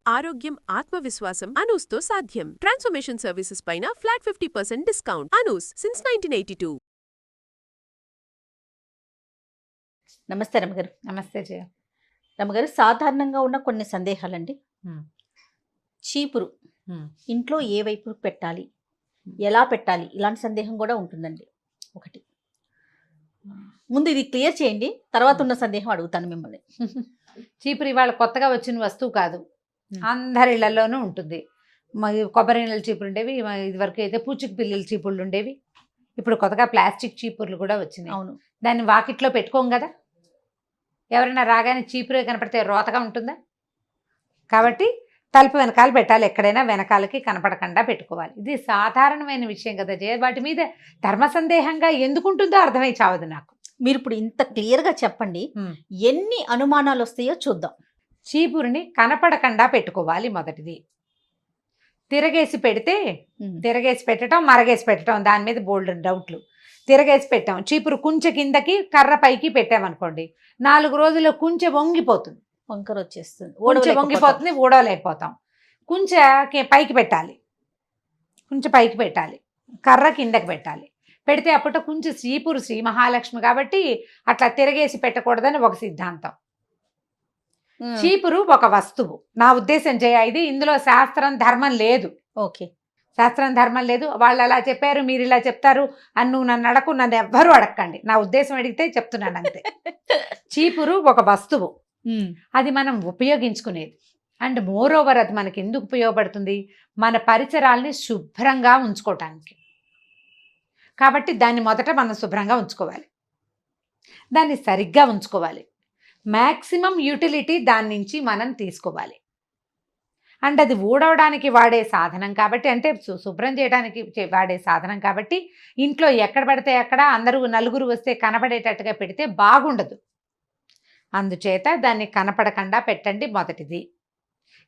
ఆరోగ్యం, ఆత్మవిశ్వాసం అనూస్తో సాధ్యం. ట్రాన్స్ఫర్మేషన్ సర్వీసెస్ పైన ఫ్లాట్ 50% డిస్కౌంట్. అనూస్ సిన్స్ 1982. నమస్తే రమగారు. నమస్తే జయ. రమగారు, సాధారణంగా ఉన్న కొన్ని సందేహాలండి. చీపురు ఇంట్లో ఏ వైపు పెట్టాలి, ఎలా పెట్టాలి, ఇలాంటి సందేహం కూడా ఉంటుందండి. ఒకటి ముందు ఇది క్లియర్ చేయండి, తర్వాత ఉన్న సందేహం అడుగుతాను మిమ్మల్ని. చీపురు ఇవాళ కొత్తగా వచ్చిన వస్తువు కాదు, అందరి ఇళ్లలోనూ ఉంటుంది. కొబ్బరి నీళ్ళ చీపురు ఉండేవి, ఇదివరకు అయితే పూచిక పిల్లల చీపుర్లు ఉండేవి. ఇప్పుడు కొత్తగా ప్లాస్టిక్ చీపుర్లు కూడా వచ్చినాయి. అవును, దాన్ని వాకిట్లో పెట్టుకోం కదా. ఎవరైనా రాగానే చీపురే కనపడితే రోతగా ఉంటుందా? కాబట్టి తలుపు వెనకాల పెట్టాలి, ఎక్కడైనా వెనకాలకి కనపడకుండా పెట్టుకోవాలి. ఇది సాధారణమైన విషయం కదా జయ. వాటి మీద ధర్మ సందేహంగా ఎందుకుంటుందో అర్థమై చావదు నాకు. మీరు ఇప్పుడు ఇంత క్లియర్గా చెప్పండి, ఎన్ని అనుమానాలు వస్తాయో చూద్దాం. చీపురుని కనపడకుండా పెట్టుకోవాలి. మొదటిది, తిరగేసి పెడితే, తిరగేసి పెట్టడం, మరగేసి పెట్టడం, దాని మీద బోల్డ్ డౌట్లు. తిరగేసి పెట్టాం, చీపురు కుంచె కిందకి కర్ర పైకి పెట్టామనుకోండి, 4 రోజుల్లో కుంచె వంగిపోతుంది, వంకర వచ్చేస్తుంది, కుంచె వంగిపోతుంది, ఊడలేకపోతాం. కుంచె పైకి పెట్టాలి, కుంచె పైకి పెట్టాలి, కర్ర కిందకి పెట్టాలి. పెడితే అప్పట్లో కుంచె చీపురు శ్రీ మహాలక్ష్మి కాబట్టి అట్లా తిరగేసి పెట్టకూడదని ఒక సిద్ధాంతం. చీపురు ఒక వస్తువు, నా ఉద్దేశం జయ. ఇది ఇందులో శాస్త్రం ధర్మం లేదు. ఓకే, శాస్త్రం ధర్మం లేదు. వాళ్ళు అలా చెప్పారు, మీరు ఇలా చెప్తారు అని నువ్వు నన్ను అడకు, నన్ను ఎవ్వరూ అడగండి. నా ఉద్దేశం అడిగితే చెప్తున్నాను అంతే. చీపురు ఒక వస్తువు, అది మనం ఉపయోగించుకునేది. అండ్ మోర్ ఓవర్ అది మనకి ఎందుకు ఉపయోగపడుతుంది? మన పరిసరాల్ని శుభ్రంగా ఉంచుకోవటానికి. కాబట్టి దాన్ని మొదట మనం శుభ్రంగా ఉంచుకోవాలి, దాన్ని సరిగ్గా ఉంచుకోవాలి. మ్యాక్సిమం యూటిలిటీ దాని నుంచి మనం తీసుకోవాలి. అండ్ అది ఊడవడానికి వాడే సాధనం కాబట్టి, అంటే శుభ్రం చేయడానికి వాడే సాధనం కాబట్టి, ఇంట్లో ఎక్కడ పడితే అక్కడ అందరూ నలుగురు వస్తే కనపడేటట్టుగా పెడితే బాగుండదు. అందుచేత దాన్ని కనపడకుండా పెట్టండి మొదటిది.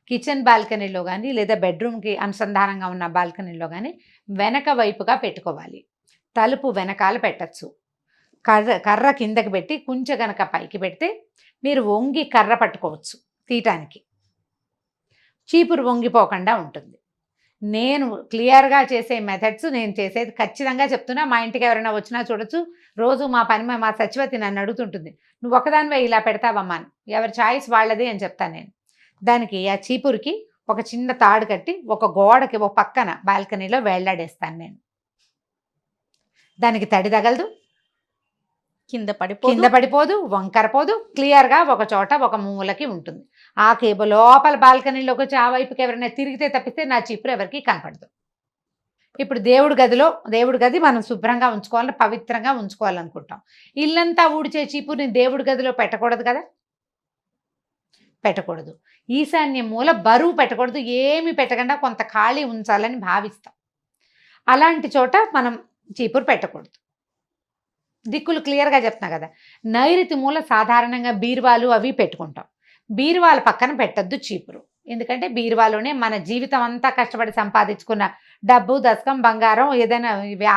కిచెన్ బాల్కనీలో కానీ లేదా బెడ్రూమ్కి అనుసంధానంగా ఉన్న బాల్కనీలో కానీ వెనక వైపుగా పెట్టుకోవాలి. తలుపు వెనకాల పెట్టచ్చు. కర్ర కిందకి పెట్టి కుంచె గనక పైకి పెడితే మీరు వంగి కర్ర పట్టుకోవచ్చు తీయటానికి. చీపురు వంగిపోకుండా ఉంటుంది. నేను క్లియర్గా చేసే మెథడ్స్ నేను చేసేది ఖచ్చితంగా చెప్తున్నా. మా ఇంటికి ఎవరైనా వచ్చినా చూడొచ్చు. రోజు మా సచివతి నన్ను అడుగుతుంటుంది, నువ్వు ఒకదానివే ఇలా పెడతావమ్మా అని. ఎవరి చాయిస్ వాళ్ళది అని చెప్తాను నేను. దానికి ఆ చీపురికి ఒక చిన్న తాడు కట్టి ఒక గోడకి ఒక పక్కన బాల్కనీలో వేళ్లాడేస్తాను నేను. దానికి తడి తగలదు, కింద పడిపోదు, వంకరపోదు. క్లియర్గా ఒక చోట ఒక మూలకి ఉంటుంది. ఆ కేబుల్ లోపల బాల్కనీలోకి వచ్చి ఆ వైపుకి ఎవరైనా తిరిగితే తప్పిస్తే నా చీపురు ఎవరికి కనపడదు. ఇప్పుడు దేవుడి గది మనం శుభ్రంగా ఉంచుకోవాలని, పవిత్రంగా ఉంచుకోవాలనుకుంటాం. ఇల్లంతా ఊడ్చే చీపురుని దేవుడి గదిలో పెట్టకూడదు కదా, పెట్టకూడదు. ఈశాన్య మూల బరువు పెట్టకూడదు, ఏమి పెట్టకుండా కొంత ఖాళీ ఉంచాలని భావిస్తాం. అలాంటి చోట మనం చీపురు పెట్టకూడదు. దిక్కులు క్లియర్గా చెప్తున్నా కదా. నైరుతి మూల సాధారణంగా బీరువాలు అవి పెట్టుకుంటాం. బీరువాల పక్కన పెట్టద్దు చీపురు. ఎందుకంటే బీరువాలోనే మన జీవితం అంతా కష్టపడి సంపాదించుకున్న డబ్బు, దశకం, బంగారం, ఏదైనా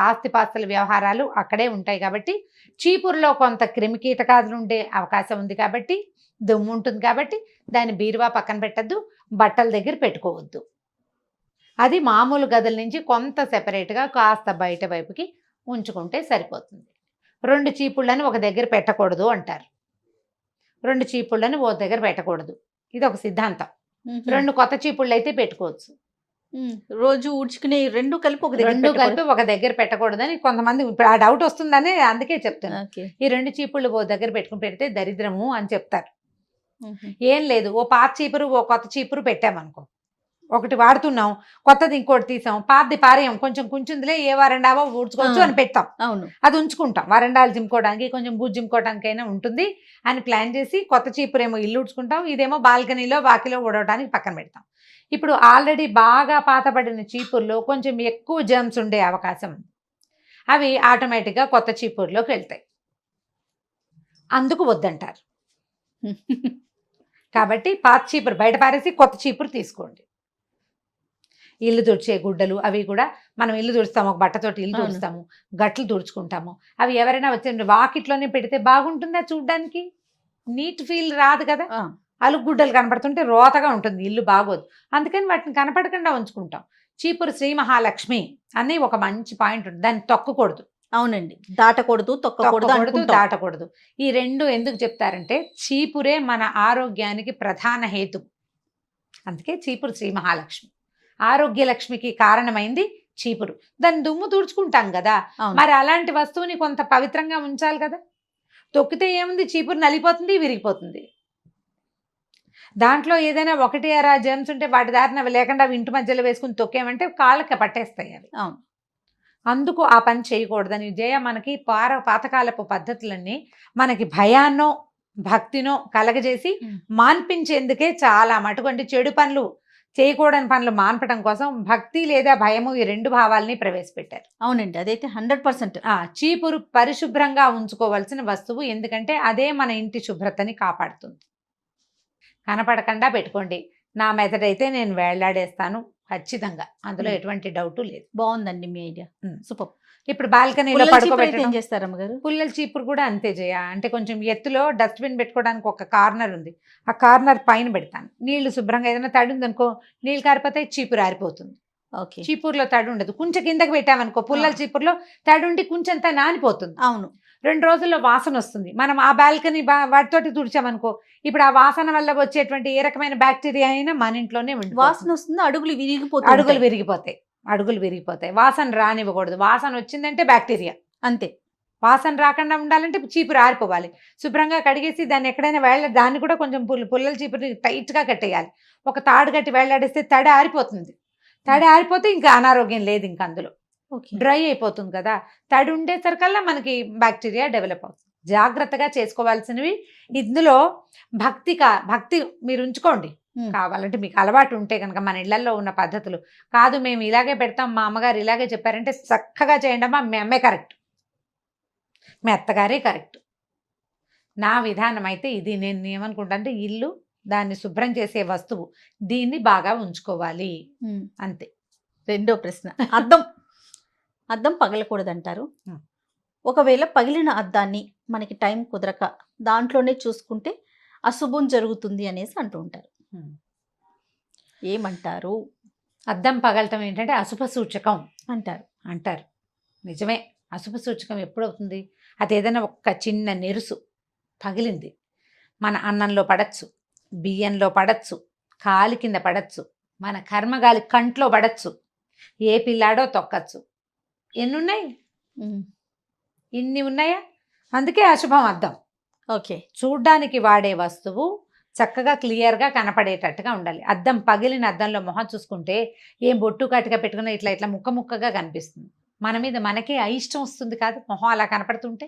ఆస్తిపాస్తుల వ్యవహారాలు అక్కడే ఉంటాయి. కాబట్టి చీపురులో కొంత క్రిమికీటకాదులు ఉండే అవకాశం ఉంది కాబట్టి, దుమ్ము ఉంటుంది కాబట్టి దాన్ని బీరువా పక్కన పెట్టద్దు. బట్టల దగ్గర పెట్టుకోవద్దు. అది మామూలు గదుల నుంచి కొంత సెపరేట్గా కాస్త బయట వైపుకి ఉంచుకుంటే సరిపోతుంది. 2 చీపుళ్ళని ఒక దగ్గర పెట్టకూడదు అంటారు. 2 చీపుళ్ళని ఓ దగ్గర పెట్టకూడదు, ఇది ఒక సిద్ధాంతం. 2 కొత్త చీపుళ్ళు అయితే పెట్టుకోవచ్చు. రోజు ఊడ్చుకునే 2 కలిపి ఒక దగ్గర పెట్టకూడదని కొంతమంది ఇప్పుడు ఆ డౌట్ వస్తుందని అందుకే చెప్తాను. ఈ 2 చీపుళ్ళు ఓ దగ్గర పెట్టుకుని పెడితే దరిద్రము అని చెప్తారు. ఏం లేదు, ఓ పాత చీపురు ఓ కొత్త చీపురు పెట్టామనుకో, ఒకటి వాడుతున్నాం, కొత్తది ఇంకోటి తీసాం, పాతది పారేయం, కొంచెం కుంచుందిలే ఏ వరండావో ఊడ్చుకోవచ్చు అని పెట్టాం. అవును, అది ఉంచుకుంటాం. వరండాలు జిమ్కోవడానికి, కొంచెం బూజు జిమ్కోవడానికైనా ఉంటుంది అని ప్లాన్ చేసి కొత్త చీపురేమో ఇల్లు ఊడ్చుకుంటాం, ఇదేమో బాల్కనీలో వాకిలో ఊడవడానికి పక్కన పెడతాం. ఇప్పుడు ఆల్రెడీ బాగా పాతబడిన చీపుర్లో కొంచెం ఎక్కువ జర్మ్స్ ఉండే అవకాశం ఉంది. అవి ఆటోమేటిక్గా కొత్త చీపుర్లోకి వెళ్తాయి. అందుకు వద్దంటారు. కాబట్టి పాత చీపురు బయట పారేసి కొత్త చీపురు తీసుకోండి. ఇల్లు తుడిచే గుడ్డలు అవి కూడా మనం ఇల్లు తుడుస్తాము, ఒక బట్టతోటి ఇల్లు తుడుస్తాము, గట్లు తుడుచుకుంటాము. అవి ఎవరైనా వచ్చే వాకిట్లోనే పెడితే బాగుంటుందా? చూడ్డానికి నీట్ ఫీల్ రాదు కదా. అలుగుడ్డలు కనపడుతుంటే రోతగా ఉంటుంది, ఇల్లు బాగోదు. అందుకని వాటిని కనపడకుండా ఉంచుకుంటాం. చీపురు శ్రీ మహాలక్ష్మి అని ఒక మంచి పాయింట్ ఉంటుంది, దాన్ని తొక్కకూడదు. అవునండి, దాటకూడదు, తొక్కకూడదు, తొక్కకూడదు, అనుకుంటాం. దాటకూడదు. ఈ రెండు ఎందుకు చెప్తారంటే చీపురే మన ఆరోగ్యానికి ప్రధాన హేతు. అందుకే చీపురు శ్రీ మహాలక్ష్మి. ఆరోగ్య లక్ష్మికి కారణమైంది చీపురు. దాన్ని దుమ్ము తుడుచుకుంటాం కదా, అవును. మరి అలాంటి వస్తువుని కొంత పవిత్రంగా ఉంచాలి కదా. తొక్కితే ఏముంది, చీపురు నలిగిపోతుంది, విరిగిపోతుంది. దాంట్లో ఏదైనా ఒకటి అరా జర్మ్స్ ఉంటే వాటి దారిన లేకుండా అవి ఇంటి మధ్యలో వేసుకుని తొక్కేమంటే కాళ్ళకి పట్టేస్తాయి అవి. అవును. అందుకు ఆ పని చేయకూడదని జయ మనకి పాతకాలపు పద్ధతులన్నీ మనకి భయాన్నో భక్తినో కలగజేసి మాన్పించేందుకే చాలా మటుకు, అంటే చెడు పనులు చేయకూడని పనులు మాన్పటం కోసం భక్తి లేదా భయము ఈ రెండు భావాల్ని ప్రవేశపెట్టారు. అవునండి, అదైతే 100%. చీపురు పరిశుభ్రంగా ఉంచుకోవాల్సిన వస్తువు, ఎందుకంటే అదే మన ఇంటి శుభ్రతని కాపాడుతుంది. కనపడకుండా పెట్టుకోండి. నా మెథడ్ అయితే నేను వేళ్లాడేస్తాను ఖచ్చితంగా, అందులో ఎటువంటి డౌటు లేదు. బాగుందండి మీ ఐడియా, సూపర్. ఇప్పుడు బాల్కనీలో ఏం పడుకోబెట్టడం. చేస్తారు అమ్మగారు? పుల్లల చీపురు కూడా అంతే చేయ, అంటే కొంచెం ఎత్తులో డస్ట్బిన్ పెట్టుకోవడానికి ఒక కార్నర్ ఉంది, ఆ కార్నర్ పైన పెడతాను. నీళ్లు శుభ్రంగా ఏదైనా తడి ఉందనుకో, నీళ్ళు కారిపోతే చీపురు ఆరిపోతుంది. ఓకే. చీపురులో తడి ఉండదు. కొంచెం కిందకి పెట్టామనుకో, పుల్లల చీపురులో తడి ఉండి కొంచెంతా నానిపోతుంది. అవును. 2 రోజుల్లో వాసన వస్తుంది. మనం ఆ బాల్కనీ వాటితోటి తుడిచామనుకో, ఇప్పుడు ఆ వాసన వల్ల వచ్చేటువంటి ఏ రకమైన బ్యాక్టీరియా అయినా మన ఇంట్లోనే వాసన వస్తుంది, అడుగులు విరిగిపోతాయి. అడుగులు విరిగిపోతాయి. వాసన రానివ్వకూడదు. వాసన వచ్చిందంటే బ్యాక్టీరియా. అంతే. వాసన రాకుండా ఉండాలంటే చీపురు ఆరిపోవాలి. శుభ్రంగా కడిగేసి దాన్ని ఎక్కడైనా దాన్ని కూడా కొంచెం పుల్లల చీపురు టైట్గా కట్టేయాలి. ఒక తాడు కట్టి వేళ్లాడేస్తే తడి ఆరిపోతుంది. తడి ఆరిపోతే ఇంకా అనారోగ్యం లేదు, ఇంకా అందులో డ్రై అయిపోతుంది కదా. తడి ఉండేసరికల్లా మనకి బ్యాక్టీరియా డెవలప్ అవుతుంది. జాగ్రత్తగా చేసుకోవాల్సినవి ఇందులో భక్తి మీరు ఉంచుకోండి. కావాలంటే మీకు అలవాటు ఉంటే కనుక మన ఇళ్లలో ఉన్న పద్ధతులు కాదు, మేము ఇలాగే పెడతాం, మా అమ్మగారు ఇలాగే చెప్పారంటే చక్కగా చేయండి అమ్మా, మీ అమ్మే కరెక్ట్, మీ అత్తగారే కరెక్ట్. నా విధానం అయితే ఇది. నేను ఏమనుకుంటా అంటే ఇల్లు, దాన్ని శుభ్రం చేసే వస్తువు, దీన్ని బాగా ఉంచుకోవాలి అంతే. రెండో ప్రశ్న, అద్దం పగలకూడదంటారు. ఒకవేళ పగిలిన అద్దాన్ని మనకి టైం కుదరక దాంట్లోనే చూసుకుంటే అశుభం జరుగుతుంది అనేసి అంటూ ఉంటారు, ఏమంటారు? అద్దం పగలటం ఏంటంటే అశుభ సూచకం అంటారు. నిజమే. అశుభ సూచకం ఎప్పుడవుతుంది? అది ఏదైనా ఒక చిన్న నెరుసు పగిలింది, మన అన్నంలో పడచ్చు, బియ్యంలో పడచ్చు, కాలి కింద పడచ్చు, మన కర్మగాలి కంట్లో పడచ్చు, ఏ పిల్లాడో తొక్కచ్చు. ఎన్నున్నాయి? ఇన్ని ఉన్నాయా? అందుకే అశుభం అద్దం. ఓకే. చూడ్డానికి వాడే వస్తువు చక్కగా క్లియర్గా కనపడేటట్టుగా ఉండాలి. అద్దం పగిలిన అద్దంలో మొహం చూసుకుంటే ఏం బొట్టు కట్టుగా పెట్టుకున్న ఇట్లా ముక్కగా కనిపిస్తుంది. మన మీద మనకే అయిష్టం వస్తుంది కాదు, మొహం అలా కనపడుతుంటే.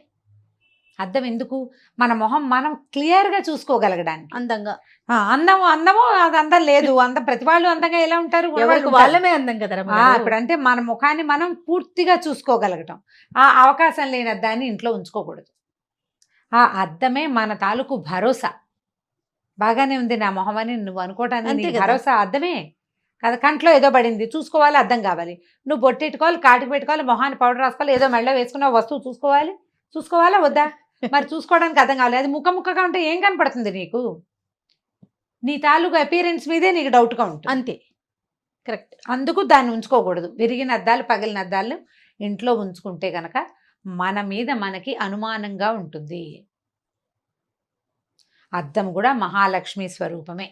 అద్దం ఎందుకు? మన మొహం మనం క్లియర్గా చూసుకోగలగడానికి. అందమో అది అందం లేదు. ప్రతి వాళ్ళు అందంగా ఎలా ఉంటారు? వాళ్ళమే అందం కదా. ఇప్పుడు అంటే మన ముఖాన్ని మనం పూర్తిగా చూసుకోగలగటం, ఆ అవకాశం లేని అద్దాన్ని ఇంట్లో ఉంచుకోకూడదు. ఆ అద్దమే మన తాలూకు భరోసా. బాగానే ఉంది నా మొహం అని నువ్వు అనుకోవటానికి భరోసా అద్దమే కదా. కంట్లో ఏదో పడింది, చూసుకోవాలి, అద్దం కావాలి. నువ్వు బొట్టెట్టుకోవాలి, కాటికి పెట్టుకోవాలి, మొహాన్ని పౌడర్ రాసుకోవాలి, ఏదో మెళ్ళో వేసుకున్న వస్తువు చూసుకోవాలా వద్దా? మరి చూసుకోవడానికి అర్థం కావాలి. అది ముక్కగా ఉంటే ఏం కనపడుతుంది నీకు? నీ తాలూకు అపీరెన్స్ మీదే నీకు డౌట్గా ఉంటుంది. అంతే, కరెక్ట్. అందుకు దాన్ని ఉంచుకోకూడదు. విరిగిన అద్దాలు, పగిలిన అద్దాలు ఇంట్లో ఉంచుకుంటే కనుక మన మీద మనకి అనుమానంగా ఉంటుంది. అద్దం కూడా మహాలక్ష్మి స్వరూపమే.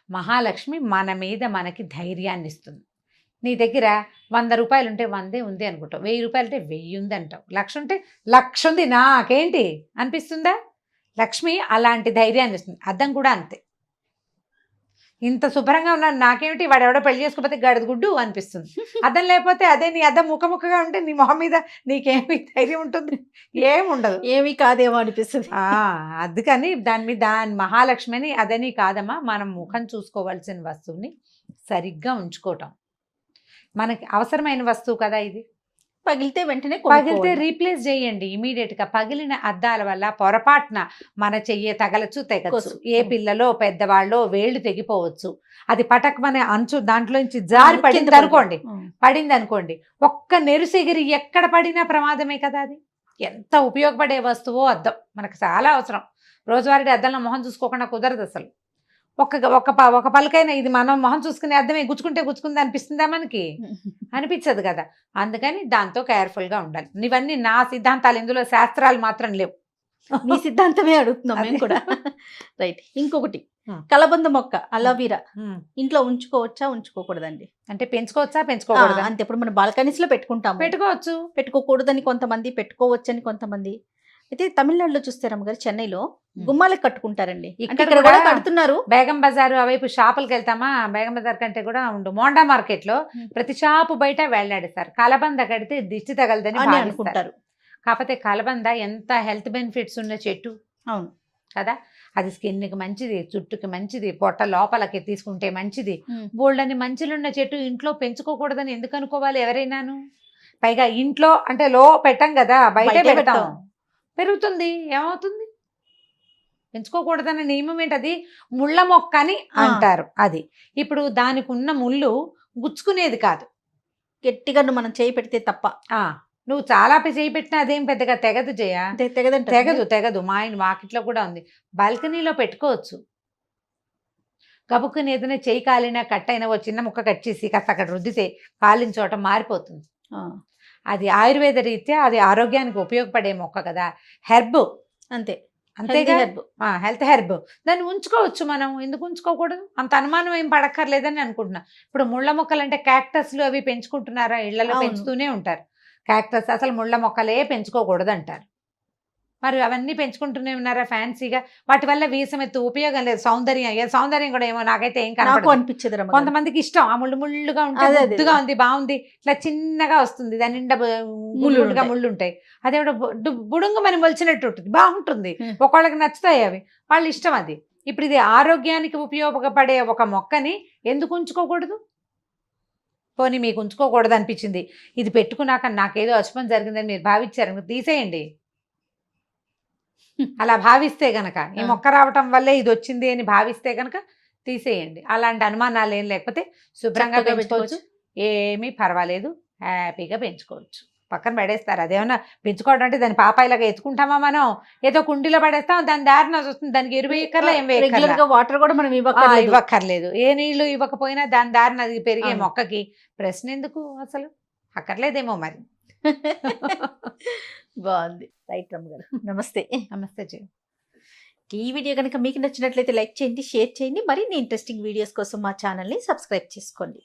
మహాలక్ష్మి మన మీద మనకి ధైర్యాన్ని ఇస్తుంది. నీ దగ్గర 100 రూపాయలు ఉంటే 100 ఉంది అనుకుంటావు, 1000 రూపాయలు ఉంటే 1000 ఉంది అంటావు, 1,00,000 ఉంటే 1,00,000 ఉంది నాకేంటి అనిపిస్తుందా? లక్ష్మి అలాంటి ధైర్యాన్ని ఇస్తుంది. అద్దం కూడా అంతే. ఇంత శుభ్రంగా ఉన్నాను నాకేమిటి, వాడు ఎవడో పెళ్లి చేసుకోకపోతే గడద గుడ్డు అనిపిస్తుంది. అద్దం లేకపోతే అదే నీ అద్దం ముక్కగా ఉంటే నీ మొహం మీద నీకేమి ధైర్యం ఉంటుంది? ఏముండదు, ఏమీ కాదేమో అనిపిస్తుంది. అందుకని దాని మహాలక్ష్మి అని అదని కాదమ్మా, మనం ముఖం చూసుకోవాల్సిన వస్తువుని సరిగ్గా ఉంచుకోవటం. మనకి అవసరమైన వస్తువు కదా ఇది. పగిలితే రీప్లేస్ చేయండి ఇమీడియట్గా. పగిలిన అద్దాల వల్ల పొరపాటున మన చెయ్యి తగలచ్చు, తెగచ్చు. ఏ పిల్లలో పెద్దవాళ్ళో వేళ్ళు తెగిపోవచ్చు. అది పటకమనే అంచు దాంట్లోంచి జారి పడింది అనుకోండి, ఒక్క నెరుసెగిరి ఎక్కడ పడినా ప్రమాదమే కదా. అది ఎంత ఉపయోగపడే వస్తువో అద్దం, మనకు చాలా అవసరం. రోజువారీ అద్దంలో మొహం చూసుకోకుండా కుదరదు అసలు. ఒక పలకైనా ఇది మనం మొహం చూసుకునే అద్దమే గుచ్చుకుంది అనిపిస్తుందా మనకి? అనిపించదు కదా. అందుకని దాంతో కేర్ఫుల్గా ఉండాలి. ఇవన్నీ నా సిద్ధాంతాలు, ఇందులో శాస్త్రాలు మాత్రం లేవు. మీ సిద్ధాంతమే అడుగుతున్నాం మేము కూడా. రైట్. ఇంకొకటి, కలబంద మొక్క అలోవీరా ఇంట్లో ఉంచుకోవచ్చా ఉంచుకోకూడదండి? అంటే పెంచుకోవచ్చా పెంచుకోకూడదా? అంతే. ఇప్పుడు మనం బాల్కనీస్ లో పెట్టుకుంటాము, పెట్టుకోవచ్చు, పెట్టుకోకూడదని కొంతమంది, పెట్టుకోవచ్చని కొంతమంది. అయితే తమిళనాడులో చూస్తే రమ్మగారు, చెన్నైలో గుమ్మాలకు కట్టుకుంటారండి. ఇక్కడ కూడా కడుతున్నారు. బేగం బజారు అవైపు షాపులకు వెళ్తామా, బేగం బజార్ కంటే కూడా ఉండు మోండా మార్కెట్ లో ప్రతి షాపు బయట వేలాడేస్తారు. కలబంద కడితే దిష్టి తగలదని అనుకుంటారు. కాకపోతే కలబంద ఎంత హెల్త్ బెనిఫిట్స్ ఉన్న చెట్టు. అవును కదా. అది స్కిన్కి మంచిది, జుట్టుకి మంచిది, పొట్ట లోపలకి తీసుకుంటే మంచిది. బోల్డని మంచిలున్న చెట్టు ఇంట్లో పెంచుకోకూడదని ఎందుకు అనుకోవాలి ఎవరైనాను? పైగా ఇంట్లో అంటే పెట్టం కదా, బయటే పెడతాం, పెరుగుతుంది, ఏమవుతుంది? పెంచుకోకూడదన్న నియమం ఏంటది? ముళ్ళ మొక్క అని అంటారు. అది ఇప్పుడు దానికి ఉన్న ముళ్ళు గుచ్చుకునేది కాదు, గట్టిగా మనం చేయి పెడితే తప్ప. నువ్వు చాలా చేయి పెట్టినా అదేం పెద్దగా తెగదు జయ, తెగదు. మా వాకిట్లో కూడా ఉంది. బాల్కనీలో పెట్టుకోవచ్చు. గబుక్కుని ఏదైనా చేయి కాలినా కట్ అయినా ఓ చిన్న ముక్క కట్ చేసి కాస్త అక్కడ రుద్దితే కాలిన చోట మారిపోతుంది. అది ఆయుర్వేద రీత్యా అది ఆరోగ్యానికి ఉపయోగపడే మొక్క కదా, హెర్బ్. అంతేగా, హెల్త్ హెర్బ్. దాన్ని ఉంచుకోవచ్చు మనం, ఎందుకు ఉంచుకోకూడదు? అంత అనుమానం ఏం పడక్కర్లేదని అనుకుంటున్నా. ఇప్పుడు ముళ్ళ మొక్కలు అంటే క్యాక్టస్లు అవి పెంచుకుంటున్నారా? ఇళ్లలో పెంచుతూనే ఉంటారు క్యాక్టస్. అసలు ముళ్ళ మొక్కలే పెంచుకోకూడదు అంటారు. మరి అవన్నీ పెంచుకుంటూనే ఉన్నారా ఫ్యాన్సీగా? వాటి వల్ల వీసమెత్తు ఉపయోగం లేదు. సౌందర్యం కూడా ఏమో నాకైతే ఏం అనిపించదు. కొంతమందికి ఇష్టం, ఆ ముళ్ళుగా ఉంటుంది, ముద్దుగా ఉంది, బాగుంది, ఇట్లా చిన్నగా వస్తుంది, దాని నిండా ముళ్ళు ఉంటాయి. అదేవిడ బుడుంగు మనం మొలిచినట్టు ఉంటుంది, బాగుంటుంది. ఒకళ్ళకి నచ్చుతాయి అవి, వాళ్ళ ఇష్టం అది. ఇప్పుడు ఇది ఆరోగ్యానికి ఉపయోగపడే ఒక మొక్కని ఎందుకు ఉంచుకోకూడదు? పోనీ మీకు ఉంచుకోకూడదు అనిపించింది, ఇది పెట్టుకున్నాక నాకేదో అశుభం జరిగిందని మీరు భావించారు, తీసేయండి. అలా భావిస్తే గనక, ఈ మొక్క రావటం వల్లే ఇది వచ్చింది అని భావిస్తే గనక తీసేయండి. అలాంటి అనుమానాలు ఏం లేకపోతే శుభ్రంగా పెంచుకోవచ్చు, ఏమీ పర్వాలేదు, హ్యాపీగా పెంచుకోవచ్చు. పక్కన పడేస్తారు. అదేమన్నా పెంచుకోవడం అంటే దాని పాపాయిలాగా ఎత్తుకుంటామా మనం? ఏదో కుండీలో పడేస్తాం, దాని దారిన వస్తుంది, దానికి ఎరువు ఎక్కర్లా, ఏం వాటర్ కూడా మనం ఇవ్వక్కర్లేదు. ఏ నీళ్లు ఇవ్వకపోయినా దాని దారిన అది పెరిగే మొక్కకి ప్రశ్న ఎందుకు అసలు? అక్కర్లేదేమో మరి. బాగుంది. రైట్ రమ్మ గారు, నమస్తే. నమస్తే జీ. ఈ వీడియో కనుక మీకు నచ్చినట్లయితే లైక్ చేయండి, షేర్ చేయండి. మరిన్ని ఇంట్రెస్టింగ్ వీడియోస్ కోసం మా ఛానల్ని సబ్స్క్రైబ్ చేసుకోండి.